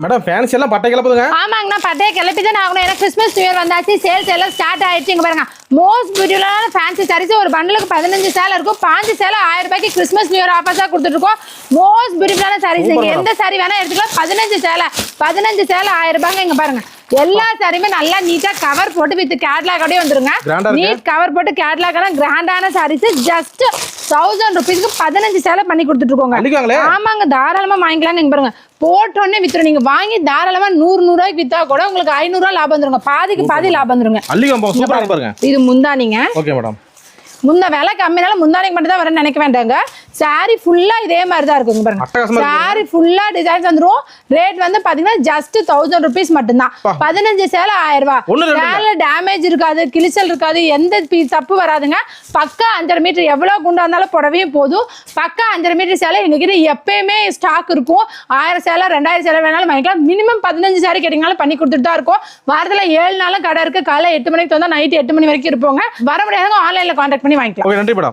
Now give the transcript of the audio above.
Madam fancy எல்லாம் பட்டை கிளப்புதுங்க. ஆமாங்கண்ணா பட்டையை கிளப்பி தான் ஆகணும். ஏன்னா கிறிஸ்மஸ் நியூ இயர் வந்தாச்சு, சேல்ஸ் எல்லாம் ஸ்டார்ட் ஆயிடுச்சு. இங்க பாருங்க மோஸ்ட் பியூட்டிஃபுல்லான ஃபேன்சி சாரீஸ். ஒரு பண்டலுக்கு 15 சேலை இருக்கும். 5 சேலை 1000 ரூபாய்க்கு கிறிஸ்மஸ் நியூ இயர் ஆஃபர்ஸா கொடுத்துட்டு இருக்கோம். மோஸ்ட் பியூட்டிஃபுல்லான சாரீஸ். நீங்க எந்த சாரி வேணா எடுத்துக்கலாம். 15 சேலை 1000 ரூபாய்ங்க. இங்க பாருங்க எல்லா சாரியுமே நல்லா நீட்டா கவர் போட்டு வித் கேட்லாகோடயே வந்துருங்க. நீட் கவர் போட்டு கேட்லாகான கிராண்டான சாரீஸ். ஜஸ்ட் 1000 ரூபாய்க்கு 15 சேலை பண்ணி கொடுத்துட்டு இருக்கோங்க. ஆமாங்க தாராளமா வாங்கிக்கலாங்க. இங்க பாருங்க போட்டோன்னே வித்துரும். நீங்க வாங்கி தாராளமா 100 ரூபாய்க்கு வித்தா கூட உங்களுக்கு 500 ரூபாய் லாபம் வந்துருங்க. பாதிக்கு பாதி லாபம் வந்துருங்க. இது முந்தானிங்க. Okay madam. முந்த விலை கம்மினால முந்தானிக்கு மட்டும் தான் வர நினைக்க வேண்டாங்க. சாரி ஃபுல்லா இதே மாதிரி தான் இருக்குங்க பாருங்க. சாரி ஃபுல்லா டிசைன்ஸ் வந்துரும். ரேட் வந்து பாத்தீங்கன்னா ஜஸ்ட் 1000 rupees மட்டும் தான். 15 சேலை 1000 ரூபாய். சேலை டேமேஜ் இருக்காது, கிழிச்சல் இருக்காது, எந்த தப்பு வராதுங்க. பக்கா 5.5 மீட்டர் எவ்வளவு குண்டா இருந்தாலும் புடவையே போதும். பக்கா 5.5 மீட்டர் சேலை எங்ககிட்ட எப்பயுமே ஸ்டாக் இருக்கும். 1000 சேலை 2000 சேலை வேணாலும் வாங்கிக்கலாம். மினிமம் 15 சாரி கேட்டீங்கனாலும் பண்ணி கொடுத்துட்டு தான் இருக்கும். வாரத்துல 7 நாளும் கடை இருக்கு. காலை 8 மணிக்கு வந்தா நைட் 8 மணி வரைக்கும் இருப்போங்க. வர முடியாதவங்க ஆன்லைன்ல கான்டாக்ட் பண்ணி வாங்கிக்கலாம். நன்றி மேடம்.